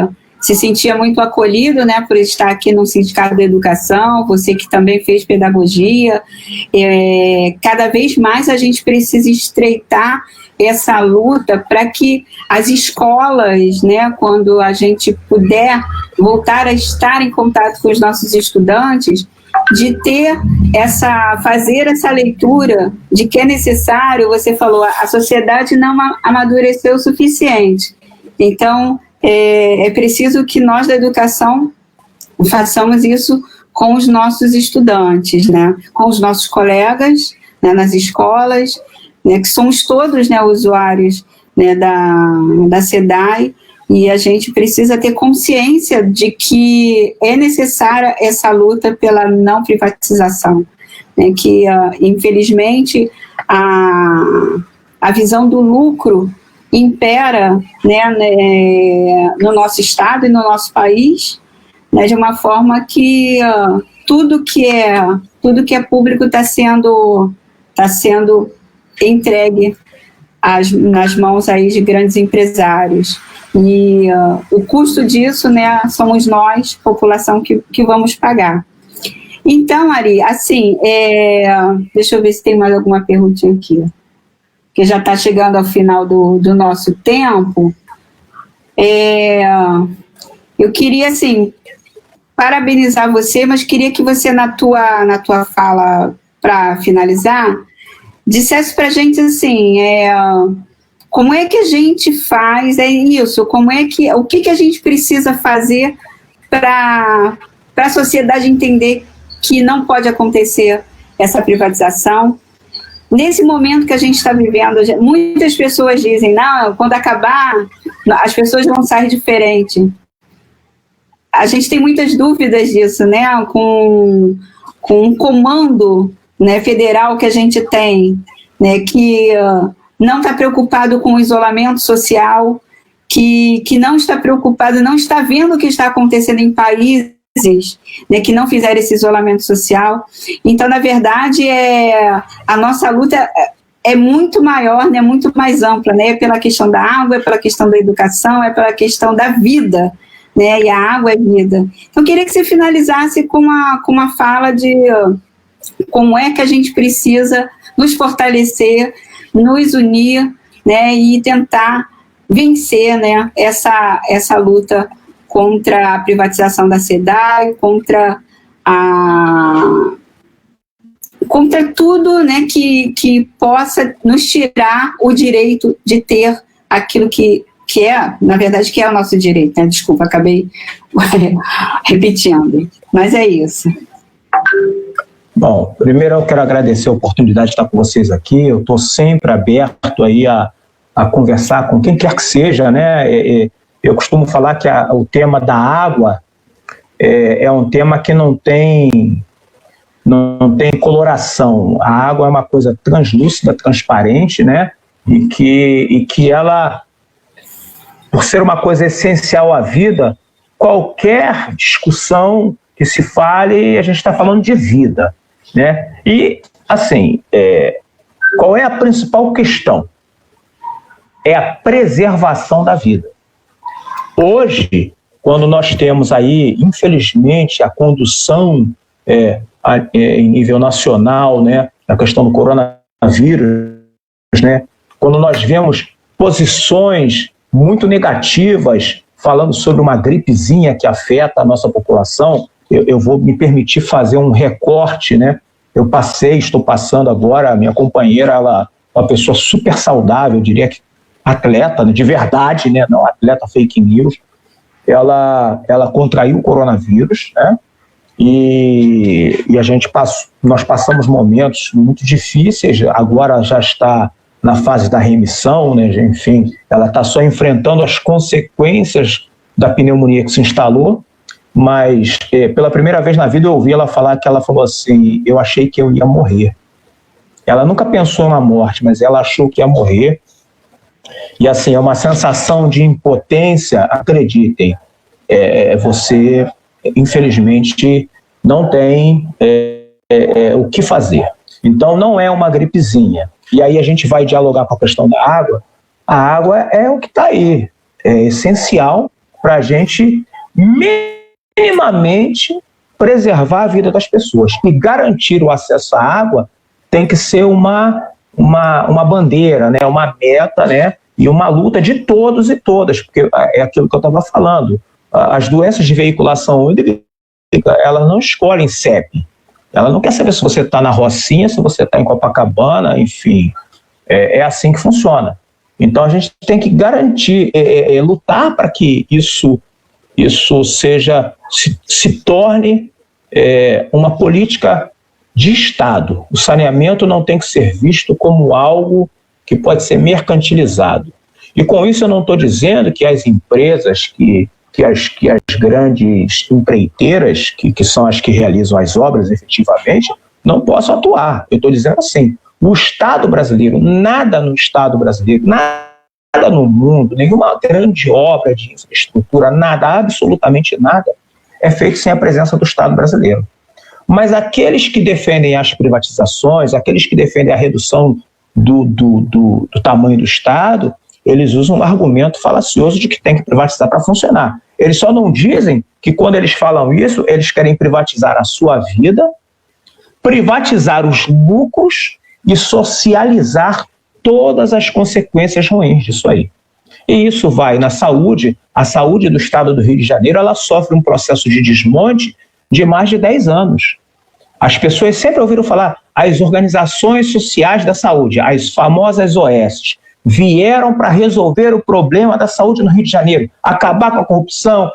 se sentia muito acolhido, né, por estar aqui no Sindicato da Educação, você que também fez pedagogia, cada vez mais a gente precisa estreitar essa luta para que as escolas, né, quando a gente puder voltar a estar em contato com os nossos estudantes, de fazer essa leitura de que é necessário, você falou, a sociedade não amadureceu o suficiente. Então, é preciso que nós da educação façamos isso com os nossos estudantes, né? Com os nossos colegas, né, nas escolas, né, que somos todos, né, usuários, né, da SEDAI, e a gente precisa ter consciência de que é necessária essa luta pela não privatização, né, que, infelizmente, a visão do lucro impera, né, no nosso estado e no nosso país, né, de uma forma que tudo que é público está sendo entregue nas mãos aí de grandes empresários. E o custo disso, né, somos nós, população, que vamos pagar. Então, Ari, assim, deixa eu ver se tem mais alguma perguntinha aqui, que já está chegando ao final do nosso tempo. Eu queria, assim, parabenizar você, mas queria que você, na tua fala, para finalizar, dissesse para a gente, assim, como é que a gente faz isso? O que a gente precisa fazer para a sociedade entender que não pode acontecer essa privatização? Nesse momento que a gente está vivendo, muitas pessoas dizem, não, quando acabar, as pessoas vão sair diferente. A gente tem muitas dúvidas disso, né? Com um comando, né, federal que a gente tem, né, que não está preocupado com o isolamento social, que não está preocupado, não está vendo o que está acontecendo em países, né, que não fizeram esse isolamento social. Então, na verdade, a nossa luta é muito maior, né, muito mais ampla, né, pela questão da água, é pela questão da educação, é pela questão da vida, né, e a água é vida. Então, eu queria que você finalizasse com uma fala de como é que a gente precisa nos fortalecer, nos unir, né, e tentar vencer, né, essa luta contra a privatização da SEDAI, contra tudo, né, que possa nos tirar o direito de ter aquilo que na verdade, que é o nosso direito, né? Desculpa, acabei repetindo, mas é isso. Bom, primeiro eu quero agradecer a oportunidade de estar com vocês aqui. Eu estou sempre aberto aí a conversar com quem quer que seja, né? Eu costumo falar que o tema da água é um tema que não tem coloração. A água é uma coisa translúcida, transparente, né? E que ela, por ser uma coisa essencial à vida, qualquer discussão que se fale, a gente está falando de vida. né? E, assim, qual é a principal questão? É a preservação da vida. Hoje, quando nós temos aí, infelizmente, a condução em nível nacional, né, a questão do coronavírus, né, quando nós vemos posições muito negativas falando sobre uma gripezinha que afeta a nossa população, eu vou me permitir fazer um recorte, né? Estou passando agora, a minha companheira, ela é uma pessoa super saudável, eu diria que atleta, né, de verdade, né, não atleta fake news. Ela contraiu o coronavírus, né? E nós passamos momentos muito difíceis, agora já está na fase da remissão, né? Enfim, ela está só enfrentando as consequências da pneumonia que se instalou, mas pela primeira vez na vida eu ouvi ela falar que ela falou assim, eu achei que eu ia morrer. Ela nunca pensou na morte, mas ela achou que ia morrer. E assim, é uma sensação de impotência, acreditem, você infelizmente não tem o que fazer. Então não é uma gripezinha. E aí a gente vai dialogar com a questão da água. A água é o que está aí, é essencial para a gente minimamente preservar a vida das pessoas. E garantir o acesso à água tem que ser uma bandeira, né? Uma meta, né? E uma luta de todos e todas, porque é aquilo que eu estava falando. As doenças de veiculação hídrica, elas não escolhem CEP. Ela não quer saber se você está na Rocinha, se você está em Copacabana, enfim. É assim que funciona. Então a gente tem que garantir, lutar para que isso se torne uma política de Estado. O saneamento não tem que ser visto como algo que pode ser mercantilizado. E com isso eu não estou dizendo que as empresas, que as grandes empreiteiras, que são as que realizam as obras efetivamente, não possam atuar. Eu estou dizendo assim, o Estado brasileiro, nada no Estado brasileiro, nada no mundo, nenhuma grande obra de infraestrutura, nada, absolutamente nada, é feito sem a presença do Estado brasileiro. Mas aqueles que defendem as privatizações, aqueles que defendem a redução do tamanho do Estado, eles usam um argumento falacioso de que tem que privatizar para funcionar. Eles só não dizem que quando eles falam isso, eles querem privatizar a sua vida, privatizar os lucros e socializar todas as consequências ruins disso aí. E isso vai na saúde. A saúde do Estado do Rio de Janeiro, ela sofre um processo de desmonte de mais de 10 anos. As pessoas sempre ouviram falar, as organizações sociais da saúde, as famosas OS, vieram para resolver o problema da saúde no Rio de Janeiro, acabar com a corrupção,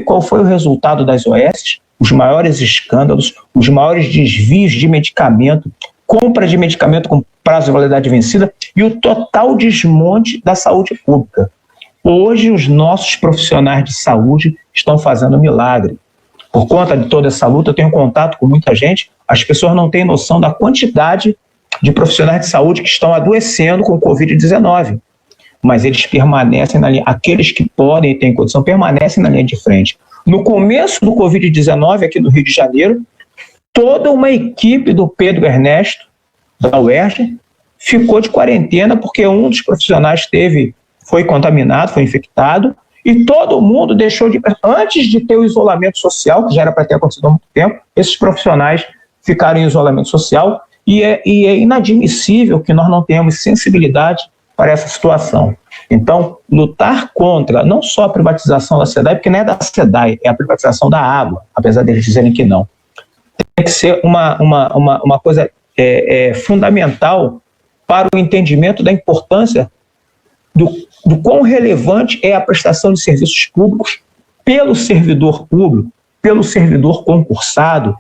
qual foi o resultado das OS? Os maiores escândalos, os maiores desvios de medicamento, compra de medicamento com prazo de validade vencida e o total desmonte da saúde pública. Hoje, os nossos profissionais de saúde estão fazendo milagre. Por conta de toda essa luta, eu tenho contato com muita gente, as pessoas não têm noção da quantidade de profissionais de saúde que estão adoecendo com o Covid-19. Mas eles permanecem na linha, aqueles que podem e têm condição, permanecem na linha de frente. No começo do Covid-19, aqui no Rio de Janeiro, toda uma equipe do Pedro Ernesto, da UERJ, ficou de quarentena porque um dos profissionais foi contaminado, foi infectado, e todo mundo deixou de... Antes de ter o isolamento social, que já era para ter acontecido há muito tempo, esses profissionais ficaram em isolamento social, e é inadmissível que nós não tenhamos sensibilidade para essa situação. Então, lutar contra não só a privatização da SEDAI, porque não é da SEDAI, é a privatização da água, apesar deles dizerem que não. Tem que ser uma coisa fundamental para o entendimento da importância do quão relevante é a prestação de serviços públicos pelo servidor público, pelo servidor concursado.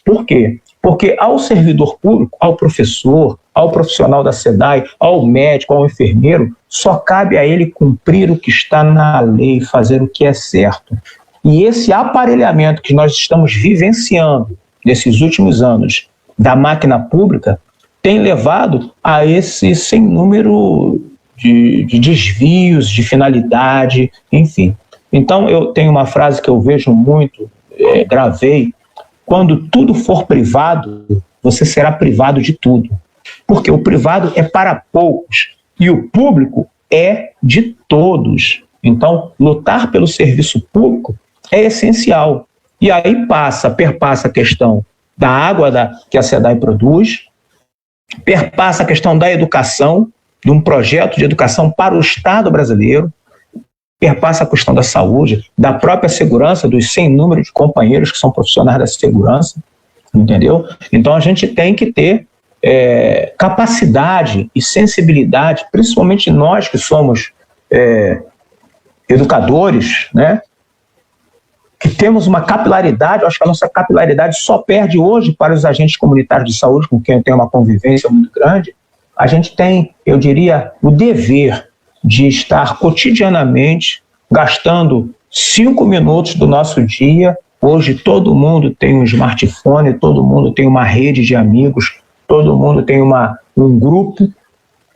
Por quê? Porque ao servidor público, ao professor, ao profissional da SEDAI, ao médico, ao enfermeiro, só cabe a ele cumprir o que está na lei, fazer o que é certo. E esse aparelhamento que nós estamos vivenciando nesses últimos anos da máquina pública tem levado a esse sem número de desvios, de finalidade, enfim. Então, eu tenho uma frase que eu vejo muito, gravei, quando tudo for privado, você será privado de tudo. Porque o privado é para poucos e o público é de todos. Então, lutar pelo serviço público é essencial. E aí perpassa a questão da água que a SEDAI produz, perpassa a questão da educação, de um projeto de educação para o Estado brasileiro, perpassa a questão da saúde, da própria segurança, dos sem número de companheiros que são profissionais da segurança, entendeu? Então a gente tem que ter capacidade e sensibilidade, principalmente nós que somos educadores, né? Que temos uma capilaridade, eu acho que a nossa capilaridade só perde hoje para os agentes comunitários de saúde, com quem eu tenho uma convivência muito grande. A gente tem, eu diria, o dever de estar cotidianamente gastando 5 minutos do nosso dia. Hoje todo mundo tem um smartphone, todo mundo tem uma rede de amigos, todo mundo tem um grupo,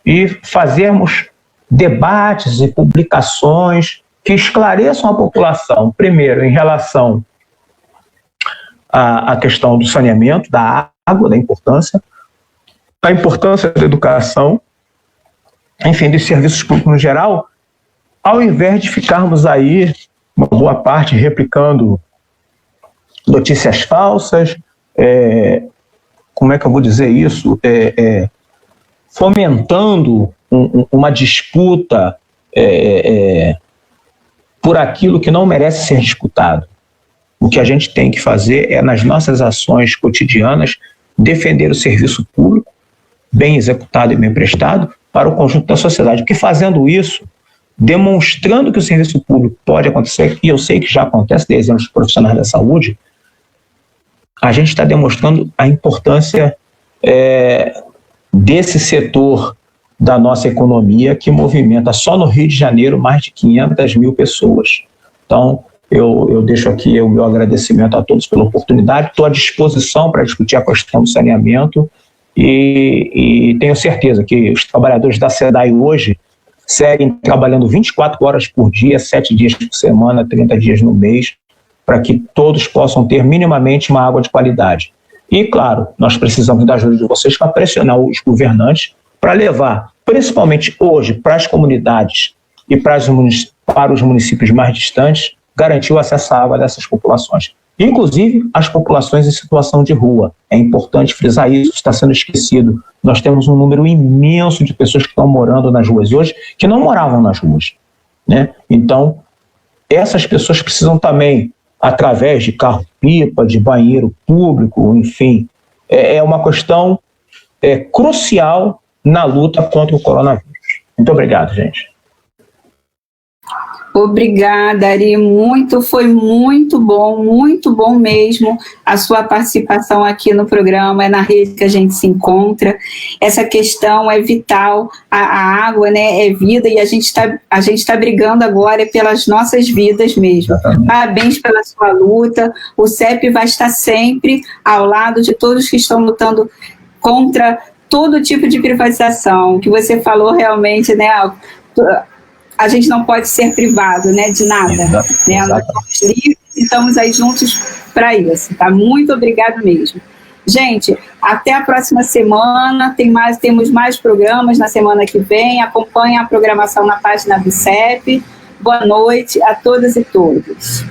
e fazermos debates e publicações que esclareçam a população, primeiro, em relação à questão do saneamento, da água, da importância, a importância da educação, enfim, dos serviços públicos no geral, ao invés de ficarmos aí, uma boa parte, replicando notícias falsas, como é que eu vou dizer isso? Fomentando uma disputa por aquilo que não merece ser disputado. O que a gente tem que fazer é, nas nossas ações cotidianas, defender o serviço público, bem executado e bem prestado, para o conjunto da sociedade. Porque fazendo isso, demonstrando que o serviço público pode acontecer, e eu sei que já acontece, de exemplos profissionais da saúde, a gente está demonstrando a importância desse setor da nossa economia, que movimenta só no Rio de Janeiro mais de 500 mil pessoas. Então, eu deixo aqui o meu agradecimento a todos pela oportunidade, estou à disposição para discutir a questão do saneamento e tenho certeza que os trabalhadores da SEDAI hoje seguem trabalhando 24 horas por dia, 7 dias por semana, 30 dias no mês, para que todos possam ter minimamente uma água de qualidade. E, claro, nós precisamos da ajuda de vocês para pressionar os governantes para levar, principalmente hoje, para as comunidades e para os municípios mais distantes, garantir o acesso à água dessas populações. Inclusive as populações em situação de rua. É importante frisar isso, está sendo esquecido. Nós temos um número imenso de pessoas que estão morando nas ruas hoje, que não moravam nas ruas, né? Então, essas pessoas precisam também, através de carro-pipa, de banheiro público, enfim, é uma questão crucial na luta contra o coronavírus. Muito obrigado, gente. Obrigada, Ari, foi muito bom mesmo a sua participação aqui no programa, na rede que a gente se encontra. Essa questão é vital, a água, né, é vida, e a gente tá brigando agora pelas nossas vidas mesmo. Exatamente. Parabéns pela sua luta, o CEP vai estar sempre ao lado de todos que estão lutando contra todo tipo de privatização, que você falou realmente, né, a gente não pode ser privado, né, de nada. Né? Nós somos livres e estamos aí juntos para isso. Tá? Muito obrigado mesmo. Gente, até a próxima semana. Temos mais programas na semana que vem. Acompanhe a programação na página do CEP. Boa noite a todas e todos.